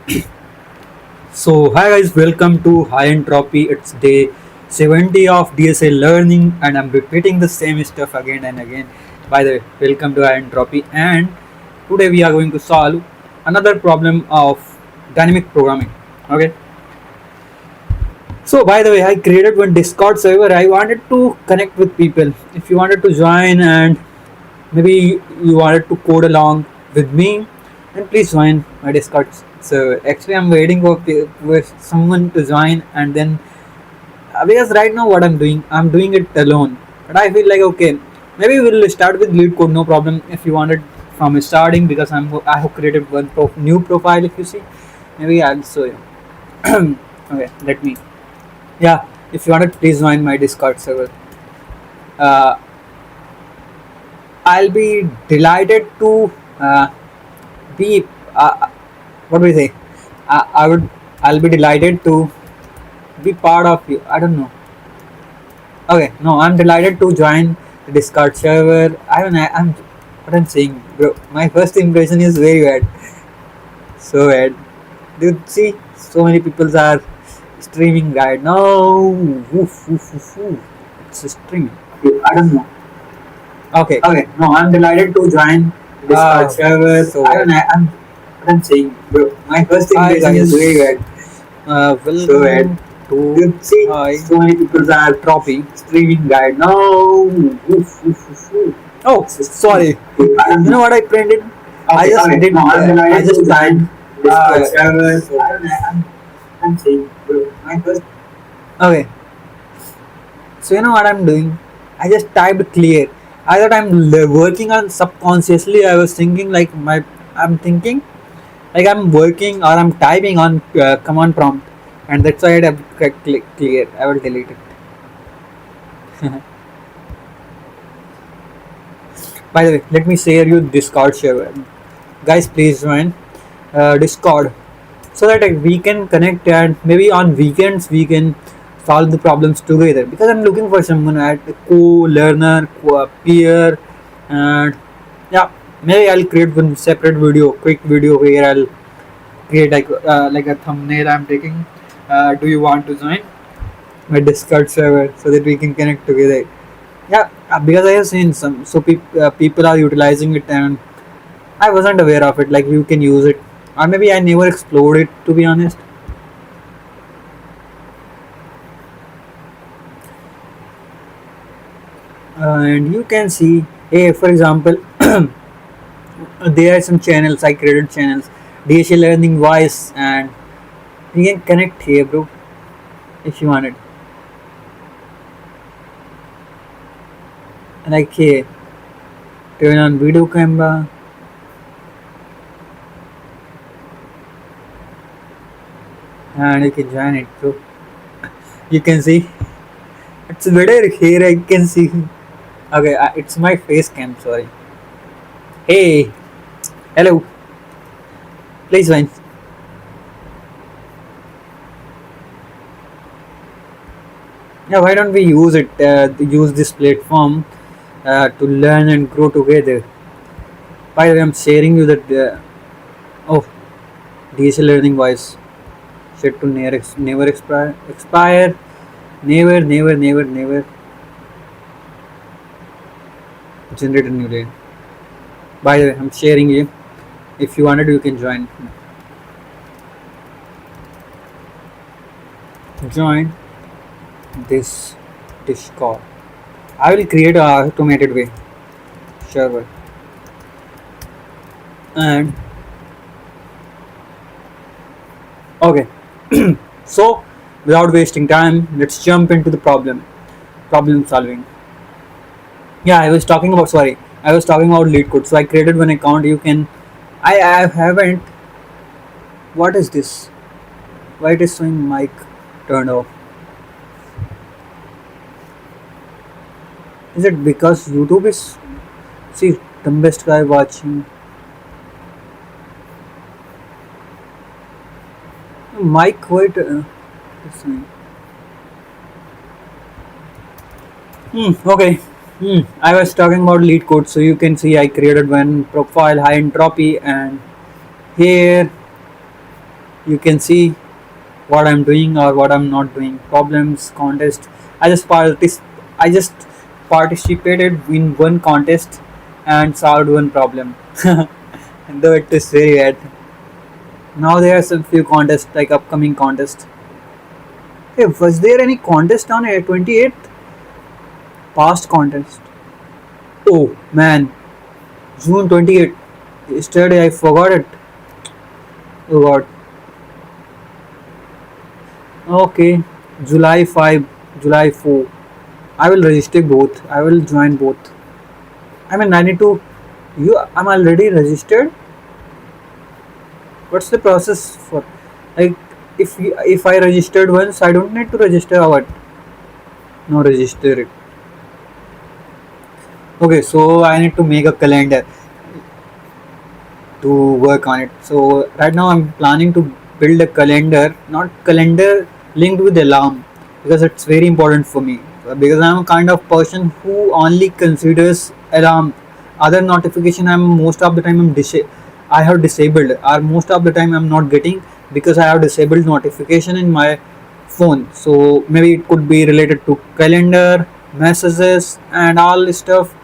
So, hi guys, welcome to High Entropy. It's day 70 of DSA learning, and I'm repeating the same stuff again and again. By the way, welcome to High Entropy, and today we are going to solve another problem of dynamic programming. Okay, so by the way, I created one Discord server. I wanted to connect with people. If you wanted to join, and maybe you wanted to code along with me, then please join my Discord server. Actually, I'm waiting for someone to join, and then because right now what I'm doing it alone. But I feel like okay, maybe we'll start with lead code, no problem. If you wanted from starting, because I have created one new profile. If you see, maybe I'll show you. Okay, let me. Yeah, if you wanted, please join my Discord server. Uh, I'll be delighted to be what do we say? I would I'll be delighted to be part of you. I don't know. Okay, no, I'm delighted to join the Discord server. I'm what I'm saying, bro. My first impression is very bad. So bad. Dude, see, so many people are streaming right now. Woof, woof, woof, woof. It's streaming. I don't know. Okay. Okay. No, I'm delighted to join Discord server. So I'm what I'm saying, bro. My first impression is very bad. Welcome so bad. To see, so many people are trophy streaming right now. Oof, oof, oof, oof. Oh, sorry. You know what I printed? I just did. No, I just joined Discord server. So I'm saying, bro. My first. Okay. So you know what I'm doing? I just typed clear. I thought working on subconsciously. I was thinking like I'm thinking like I'm working or I'm typing on command prompt, and that's why I have click clear. I will delete it. By the way, let me share you Discord server. Guys, please join Discord so that we can connect, and maybe on weekends we can solve the problems together, because I'm looking for someone at a co-learner, peer, and yeah, maybe I'll create one separate video, quick video where I'll create like a thumbnail. I'm taking. Do you want to join my Discord server so that we can connect together? Yeah, because I have seen some, so people are utilizing it, and I wasn't aware of it. Like you can use it, or maybe I never explored it, to be honest. And you can see, hey, for example, there are some channels. I created channels, DSA learning voice, and you can connect here, bro, if you want it. Like here, turn on video camera, and you can join it, bro. You can see it's better here. I can see. Okay, it's my face cam. Sorry. Hey, hello. Please join. Yeah, why don't we use it? Use this platform to learn and grow together. By the way, I'm sharing you that. Oh, DSL learning voice set to never expire, never, never, never, never generate a new lane. By the way, I'm sharing you. If you wanted, you can join. Join this Discord. I will create a automated way server, and okay. So without wasting time, let's jump into the problem solving. Yeah, I was talking about lead code. So I created one account. You can. I haven't. What is this? Why it is showing mic turned off? Is it because YouTube is, see, dumbest guy watching? Mic, wait. This thing. Okay. I was talking about lead code, so you can see I created one profile, high entropy, and here you can see what I'm doing or what I'm not doing. Problems, contest. I just participated in one contest and solved one problem. Though it is very bad. Now there are some few contests like upcoming contest. Hey, was there any contest on 28th? Past contest. Oh man, June 28th. Yesterday I forgot it. Oh god. Okay, July 5, July 4. I will register both. I will join both. I mean, I need to. I'm already registered. What's the process for? Like, if I registered once, I don't need to register what? No, register it. Okay, so I need to make a calendar to work on it. So right now I'm planning to build a calendar, not calendar linked with alarm, because it's very important for me. Because I'm a kind of person who only considers alarm. Other notification I'm most of the time I have disabled, or most of the time I'm not getting because I have disabled notification in my phone. So maybe it could be related to calendar, messages, and all this stuff,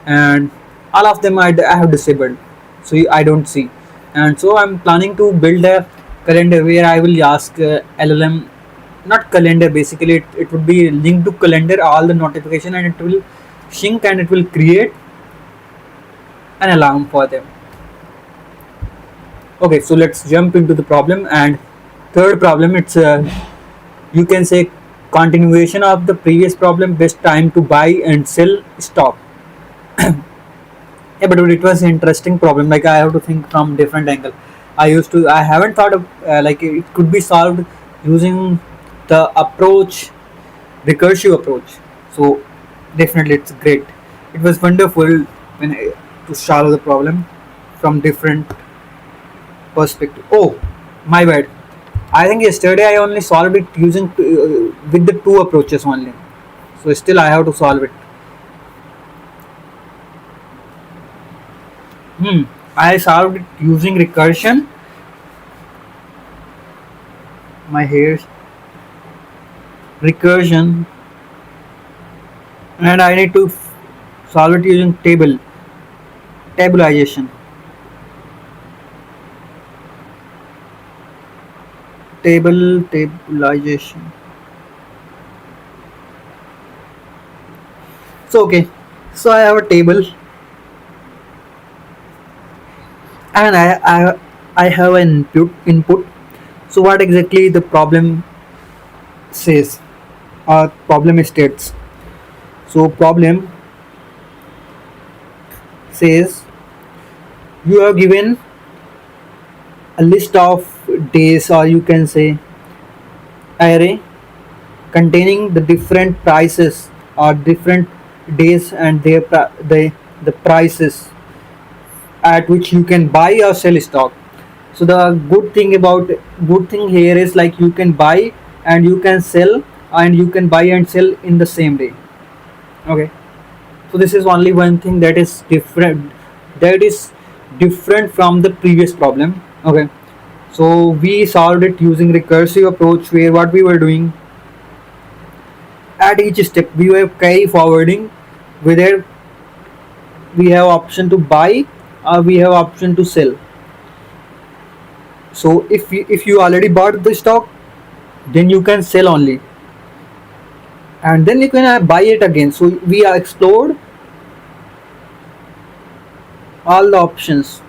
and all of them I have disabled, so I don't see. And so I'm planning to build a calendar where I will ask LLM, not calendar, basically it would be linked to calendar, all the notification, and it will sync and it will create an alarm for them. Okay, so let's jump into the problem. And third problem, it's you can say continuation of the previous problem, best time to buy and sell stock. Yeah, but it was an interesting problem. Like, I have to think from different angle. I haven't thought of like it could be solved using the approach, recursive approach. So definitely it's great. It was wonderful to solve the problem from different perspective. Oh, my bad. I think yesterday I only solved it using with the two approaches only. So still I have to solve it. I solved it using recursion. My hairs recursion, and I need to solve it using tabulation. Tabulation. So okay, so I have a table, and I have an input. So what exactly the problem says or problem states? So problem says you are given a list of days, or you can say array containing the different prices or different days and the prices at which you can buy or sell stock. So the good thing here is, like, you can buy and you can sell, and you can buy and sell in the same day. Okay, so this is only one thing that is different from the previous problem. Okay, so we solved it using recursive approach, where what we were doing, at each step we were carry forwarding whether we have option to buy or we have option to sell. So if you already bought the stock, then you can sell only, and then you can buy it again. So we have explored all the options.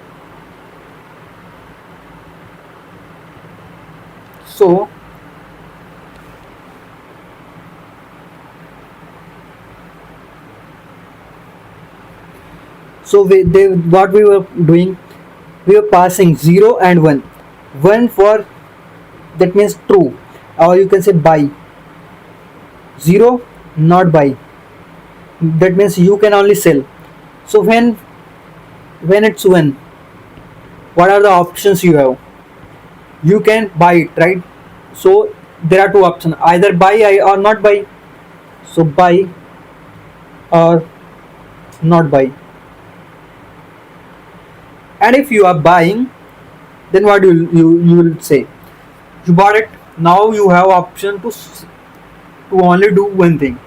So what we were doing, we were passing 0 and 1. 1 for, that means true, or you can say buy. 0 not buy, that means you can only sell. So when it's 1, what are the options you have? You can buy it, right? So there are two options, either buy or not buy. So buy or not buy. And if you are buying, then what you will say? You bought it. Now you have option to only do one thing.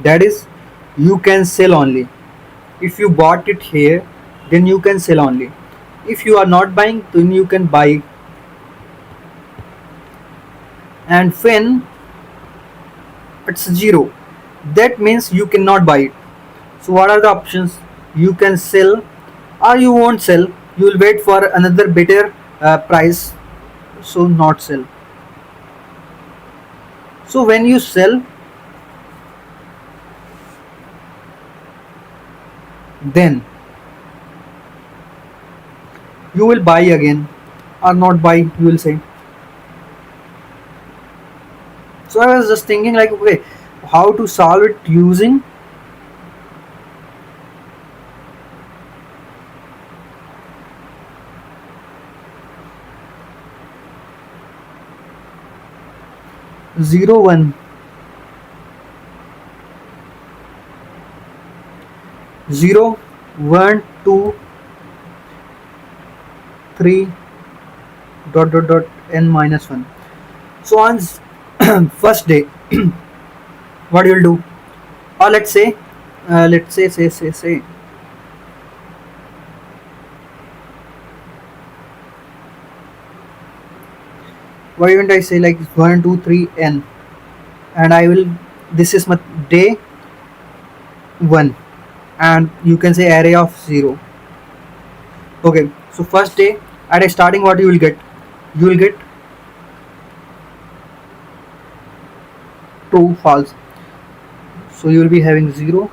That is, you can sell only. If you bought it here, then you can sell only. If you are not buying, then you can buy. And when it's zero, that means you cannot buy it. So what are the options? You can sell or you won't sell. You will wait for another better price. So not sell. So when you sell, then you will buy again or not buy. You will say. So I was just thinking like, okay, how to solve it using 01, 0, 1, 2, 3, n minus 1. So on first day, what you will do? Or let's say, why don't I say like 1, 2, 3, n, and I will. This is my day 1, and you can say array of 0. Okay, so first day at a starting, what you will get? You will get true, false. So you will be having 0.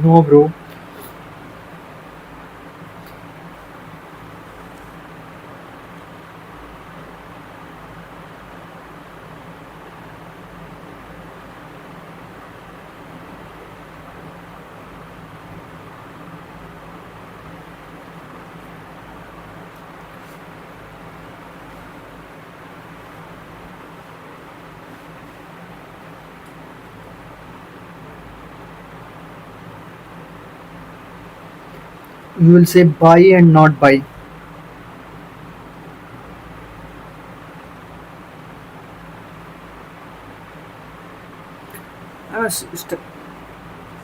No, bro. You will say buy and not buy.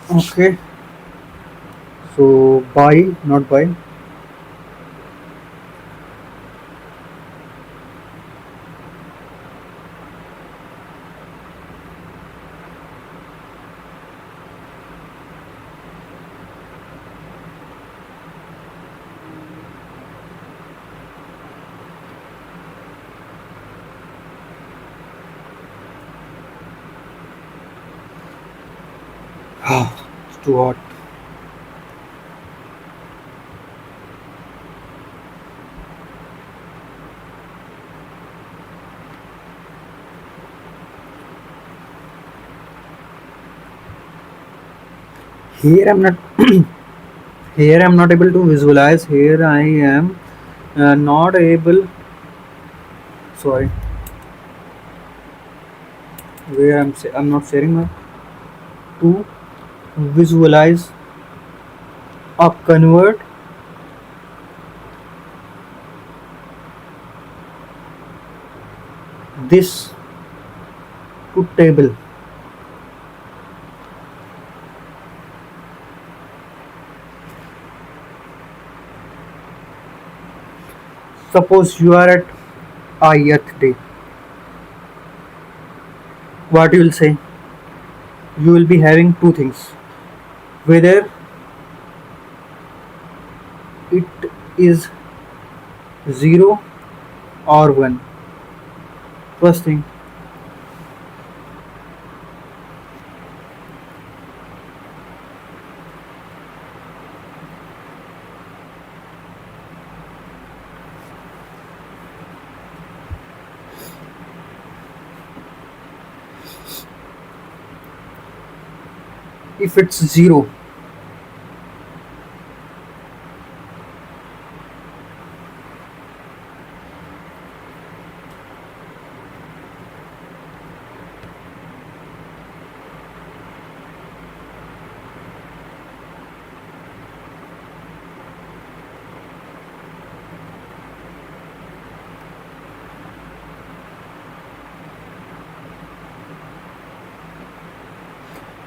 Okay, so buy, not buy. It's too hot. Here I'm not. Here I'm not able to visualize. Here I am not able. Sorry. Where I'm not sharing my to visualize or convert this to table. Suppose you are at ith day. What you will say? You will be having two things. Whether it is 0 or 1. First thing. If it's 0,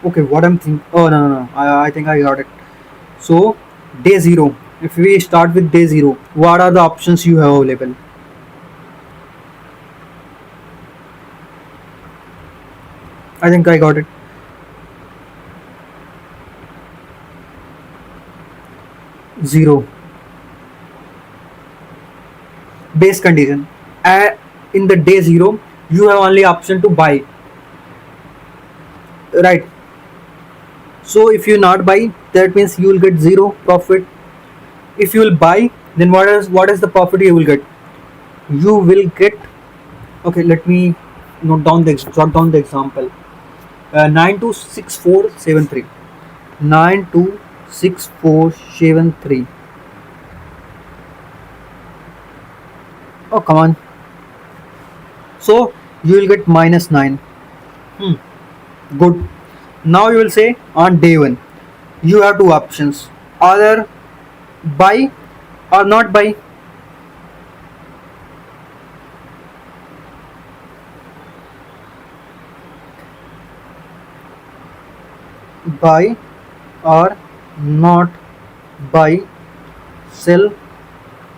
Okay, what I'm thinking. Oh, no, no, no. I think I got it. So, day zero. If we start with day zero, what are the options you have available? I think I got it. Zero. Base condition. In the day zero, you have only option to buy. Right. So if you not buy, that means you will get zero profit. If you will buy, then what is the profit you will get? You will get. Okay, let me jot down the example. 926473. 926473. Oh, come on. So you will get minus 9. Hmm, good. Now you will say on day 1 you have two options, either buy or not buy. Buy or not buy, sell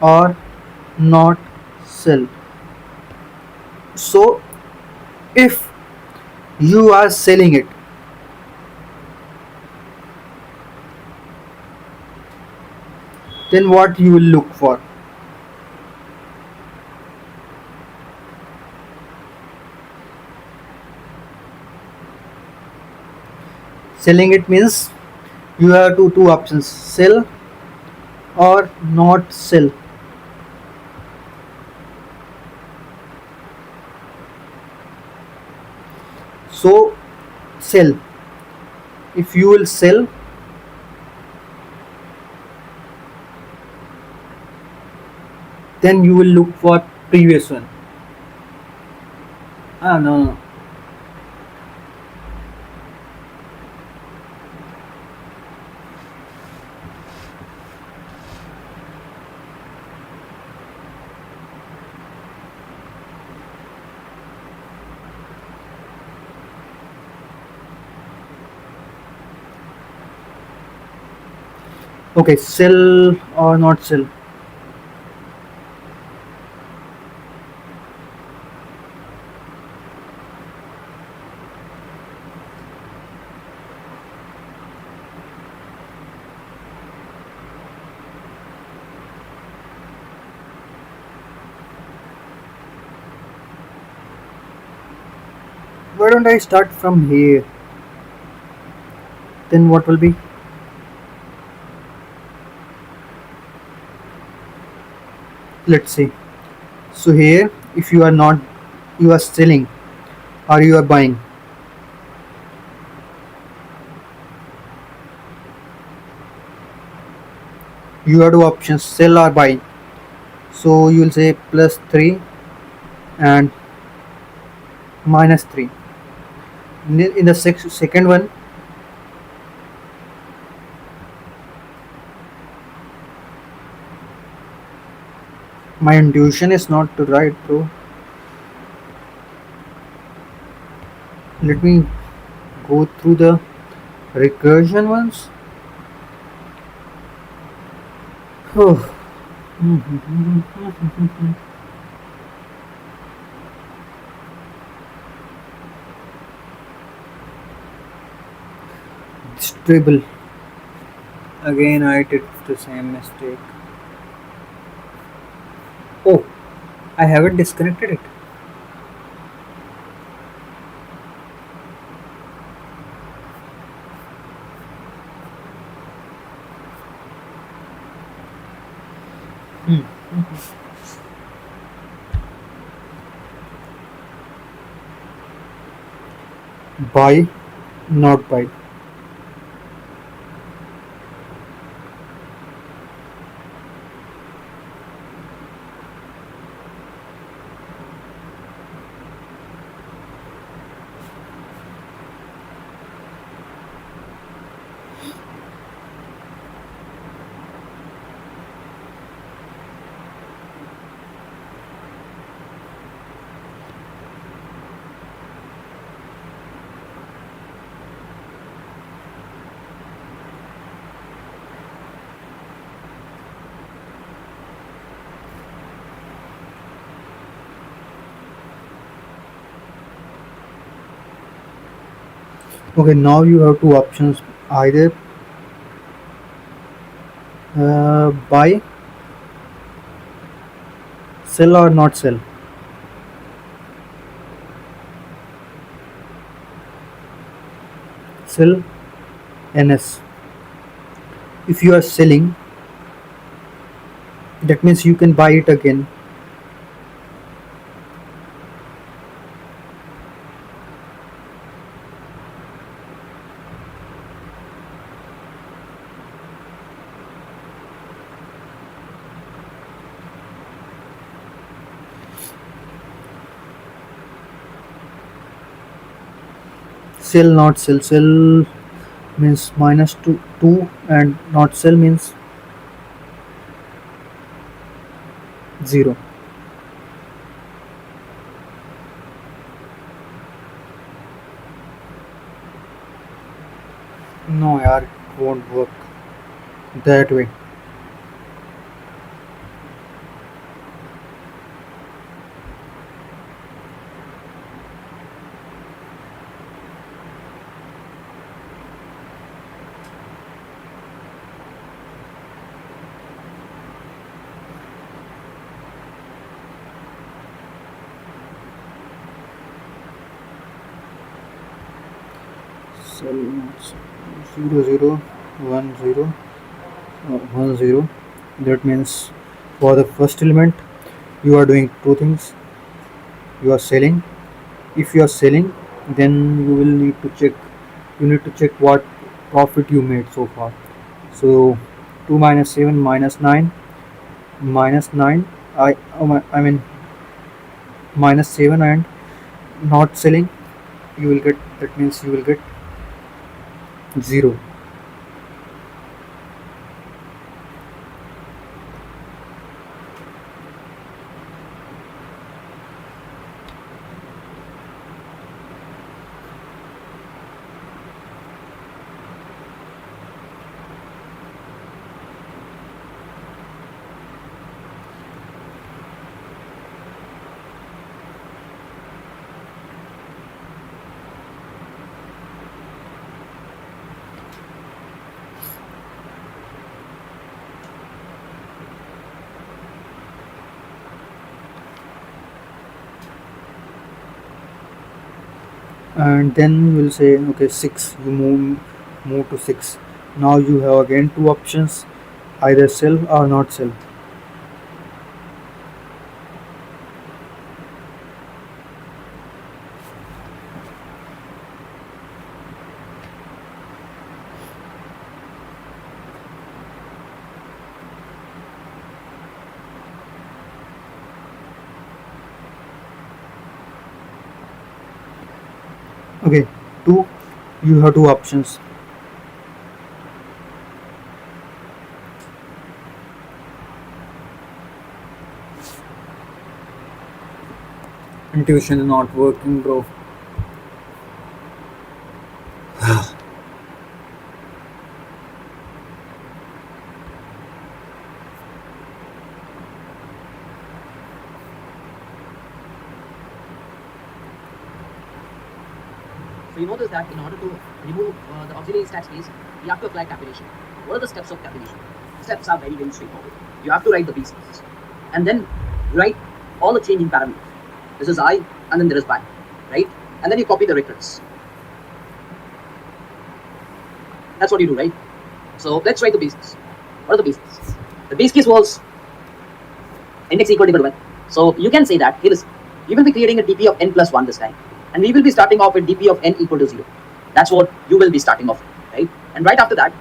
or not sell. So if you are selling it, then what you will look for? Selling it means you have two options, sell or not sell. So sell. If you will sell, then you will look for previous one. Ah, no, no. Okay, sell or not sell. Why don't I start from here? Then what will be? Let's see. So here, if you are not, you are selling or you are buying. You have two options, sell or buy. So you will say plus 3 and minus 3. In the second one, my intuition is not right, bro. Let me go through the recursion ones. Oh. Stable. Again, I did the same mistake. Oh, I haven't disconnected it. Hmm. Buy, not buy. Okay, now you have two options, either buy, sell or not sell. Sell NS. If you are selling, that means you can buy it again. Sell, not sell. Sell means minus 2 and not sell means 0. No yaar, it won't work that way. Sell, not sell. 0 0 1 0 1 0. That means for the first element you are doing two things. You are selling. If you are selling, then you will need to check, what profit you made so far. So 2 minus 7 minus 9 minus 9, I mean minus 7, and not selling, you will get, that means you will get 0. And then you will say okay, 6, you move to 6. Now you have again two options, either sell or not sell. Okay, two, you have two options. Intuition is not working, bro. So you notice that in order to remove the auxiliary stack space, we have to apply tabulation. What are the steps of tabulation? Steps are very straightforward. You have to write the base case, and then write all the changing parameters. This is I, and then there is Y, right? And then you copy the recurrence. That's what you do, right? So let's write the base case. What are the base cases? The base case was index equal to 1. So you can say that, hey, listen, you will be creating a DP of n plus 1 this time. And we will be starting off with DP of n equal to 0. That's what you will be starting off with, right? And right after that,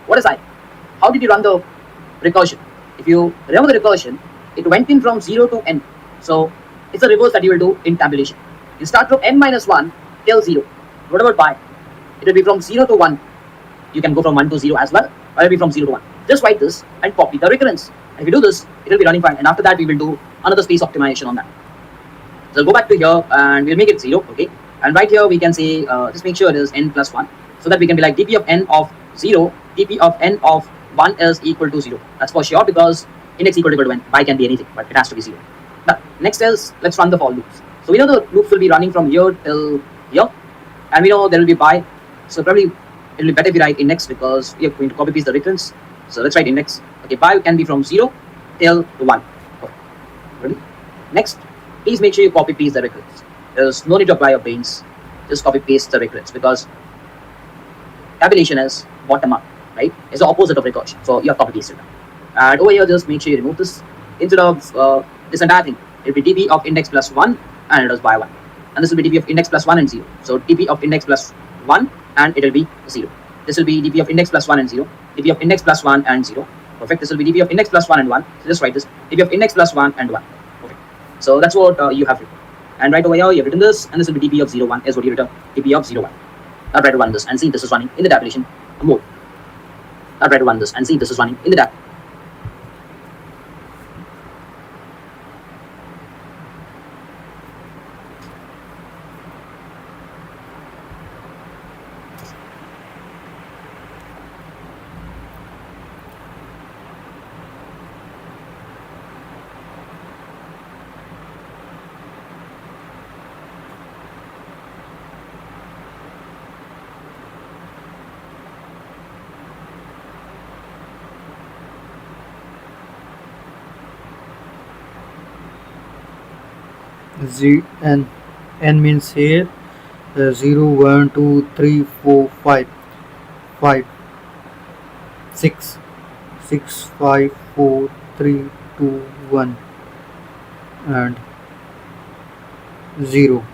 what is I? How did you run the recursion? If you remember the recursion, it went in from 0 to n. So it's a reverse that you will do in tabulation. You start from n minus 1 till 0. What about pi? It will be from 0 to 1. You can go from 1 to 0 as well, or it will be from 0 to 1. Just write this and copy the recurrence. And if you do this, it will be running fine. And after that, we will do another space optimization on that. So go back to here and we'll make it 0, okay? And right here we can say, just make sure it is n plus 1, so that we can be like dp of n of 0, dp of n of 1 is equal to 0. That's for sure, because index equal to n. Pi can be anything, but it has to be 0. But next is, let's run the for loops. So we know the loops will be running from here till here, and we know there will be pi So probably it'll be better if we write index because we are going to copy paste the recurrence. So let's write index. Okay, pi can be from 0 till 1. Okay, ready? Next, please make sure you copy paste the recurrence. There's no need to apply your brains. Just copy paste the recurrence because tabulation is bottom up, right? It's the opposite of recursion. So you have copy pasted it. And over here, just make sure you remove this. Instead of this entire thing, it will be dp of index plus 1 and it is by 1. And this will be dp of index plus 1 and 0. So dp of index plus 1 and it will be 0. This will be dp of index plus 1 and 0. dp of index plus 1 and 0. Perfect. This will be dp of index plus 1 and 1. So just write this dp of index plus 1 and 1. Perfect. So that's what you have written. And right over here, you have written this, and this will be dp of 0, 1 is what you written, dp of 0, 1. Now try to run this and see if this is running in the tabulation mode. Now try to run this and see if this is running in the tab. Z and n means here 0, 1, 2, 3, 4, 5, 5, 6, 6, 5, 4, 3, 2, 1, and 0.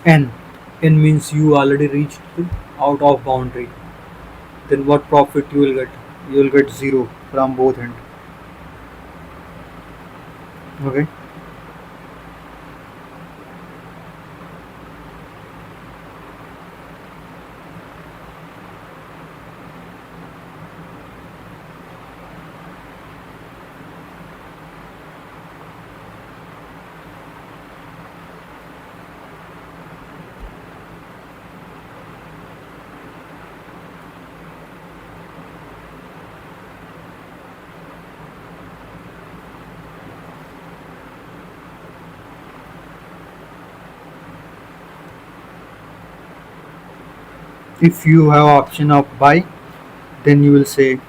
N means you already reached the out of boundary. Then what profit you will get? You will get 0 from both ends. Okay. If you have option of buy, then you will say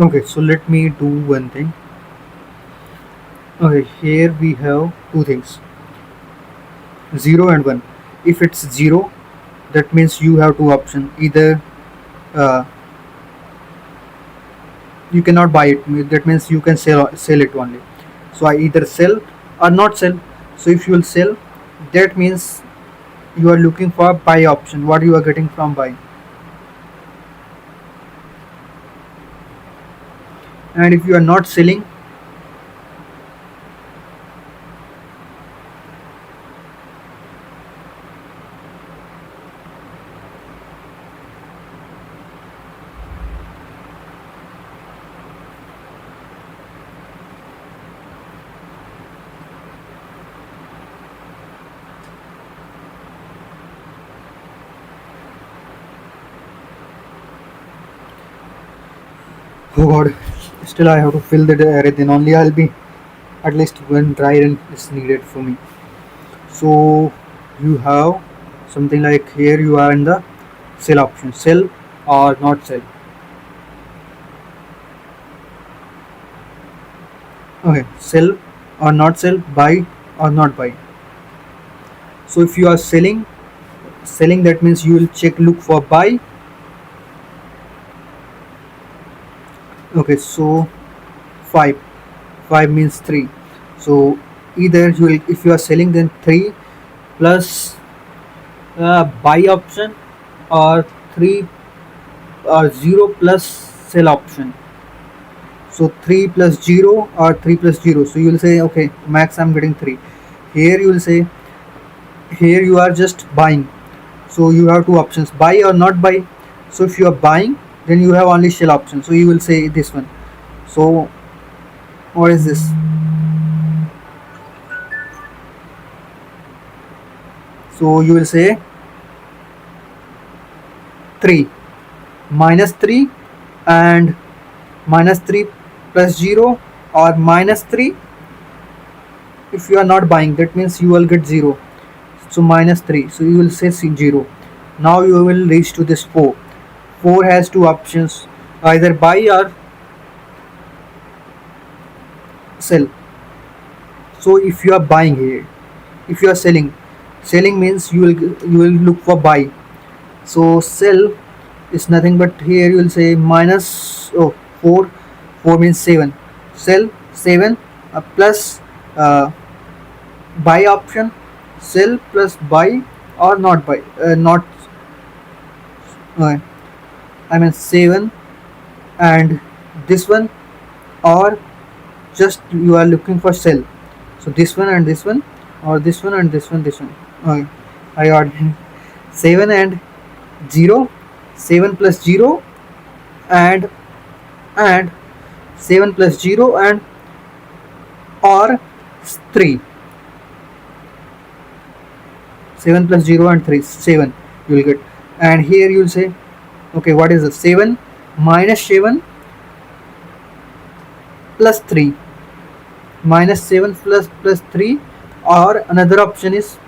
okay. So let me do one thing. Okay, here we have two things, 0 and 1. If it's 0, that means you have two options. Either uh, you cannot buy it, that means you can sell it only. So I either sell or not sell. So if you will sell, that means you are looking for buy option, what you are getting from buy. And if you are not selling, oh god, still I have to fill the array, then only I'll be at least one try run is needed for me. So you have something like here you are in the cell option, cell or not cell. Okay, sell or not sell, buy or not buy. So if you are selling, that means you will check look for buy. Okay, so 5 5 means 3. So either you will, if you are selling, then 3 plus buy option, or 3 or 0 plus sell option. So 3 plus 0 or 3 plus 0. So you will say okay, max I'm getting 3. Here you will say, here you are just buying, so you have two options, buy or not buy. So if you are buying, then you have only shell option, so you will say this one. So what is this? So you will say 3 minus 3 and minus 3 plus 0, or minus 3 if you are not buying, that means you will get 0. So minus 3, so you will say 0. Now you will reach to this 4. 4 has two options, either buy or sell. So if you are buying here, if you are selling means you will look for buy. So sell is nothing but here you will say minus 4. 4 means 7. Sell 7 plus buy option, sell plus buy or not buy, not uh, I mean 7 and this one, or just you are looking for sell. So this one and this one, or this one and this one. I ordered 7 and 0, 7 plus 0 and 7 plus 0 and or 3. 7 plus 0 and 3, 7 you will get. And here you will say okay, what is the 7 minus 7 plus 3, minus 7 plus 3, or another option is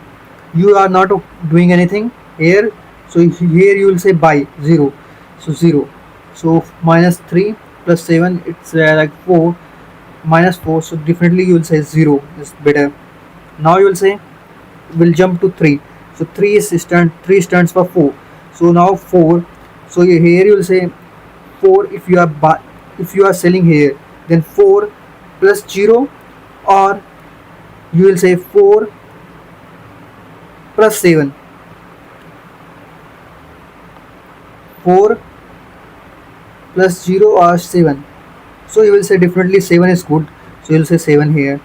you are not doing anything here, so here you will say buy 0. So 0, so minus 3 plus 7, it's like 4, minus 4, so definitely you will say 0 is better. Now you will say we'll jump to 3. So 3 stands for 4. So now 4, so here you will say 4 if you are selling here, then 4 plus 0, or you will say 4 plus 7, 4 plus 0 or 7. So you will say definitely 7 is good, so you will say 7 here.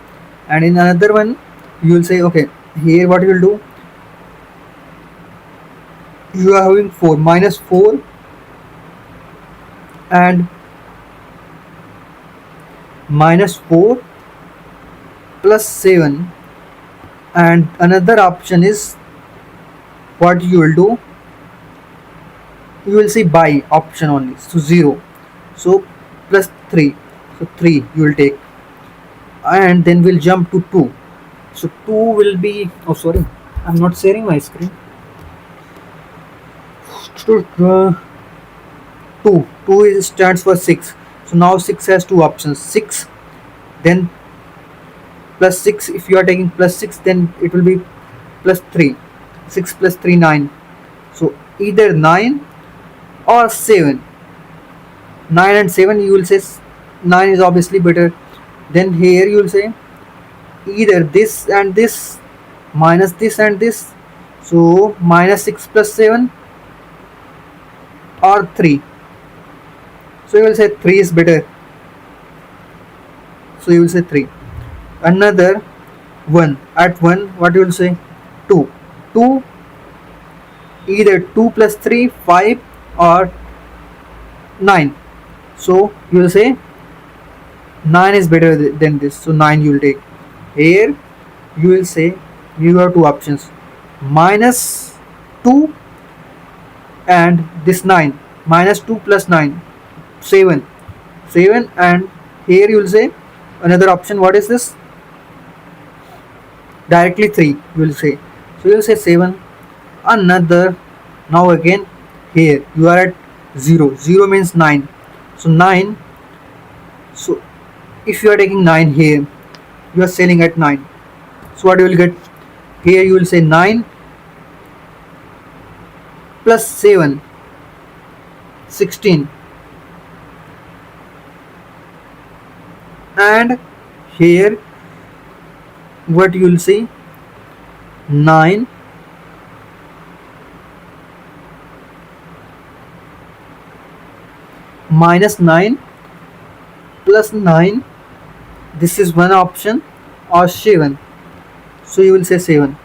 And in another one you will say okay, here what you will do, you are having 4 minus 4 and minus 4 plus 7, and another option is what you will do, you will see buy option only, so 0, so plus 3, so 3 you will take. And then we'll jump to 2. So 2 will be, oh sorry, I'm not sharing my screen. 2 stands for 6. So now 6 has two options, 6 then plus 6. If you are taking plus 6, then it will be plus 3. 6 plus 3, 9. So either 9 or 7. 9 and 7, you will say 9 is obviously better. Then here you will say either this and this, minus this and this. So minus 6 plus 7 or 3. So you will say 3 is better. So you will say 3. Another 1. At 1, what you will say? 2. 2, either 2 plus 3, 5 or 9. So you will say 9 is better than this. So 9 you will take. Here you will say you have two options, minus 2 and this 9. Minus 2 plus 9, 7. 7 and Here you will say another option. What is this? Directly 3 you will say. So you will say 7. Another. Now again here you are at 0. 0 means 9. So 9. So if you are taking 9 here, you are selling at 9. So what you will get? Here you will say 9 plus 7, 16. And here what you will see, 9 minus 9 plus 9. This is one option, or 7. So you will say 7.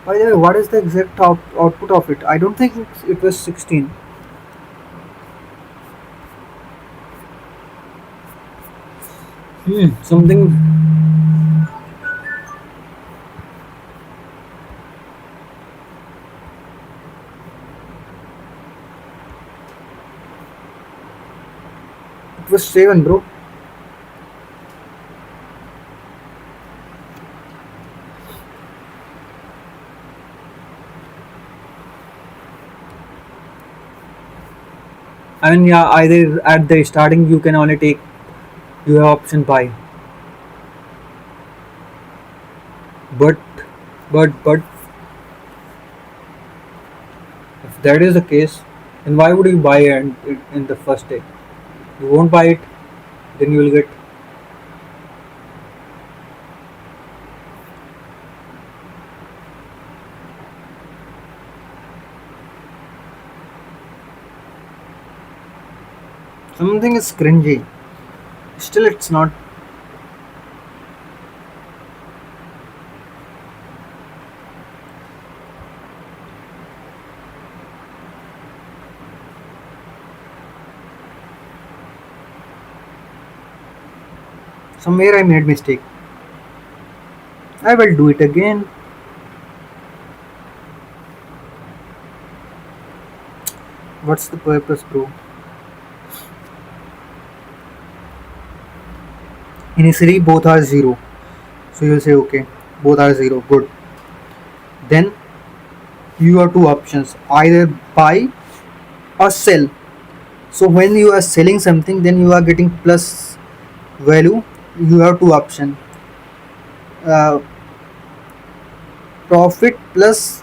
By the way, what is the exact output of it? I don't think it was 16. Something. It was 7, bro. I mean, yeah, either at the starting you can only take, you have option buy. But, but, if that is the case, then why would you buy it in the first day? You won't buy it, then you will get. Something is cringy. Still, it's not. Somewhere I made mistake. I will do it again. What's the purpose, bro? Initially, both are 0. So you'll say, okay, both are 0. Good. Then you have two options, either buy or sell. So when you are selling something, then you are getting plus value. You have two options, uh, profit plus.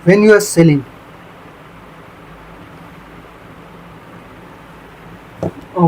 When you are selling,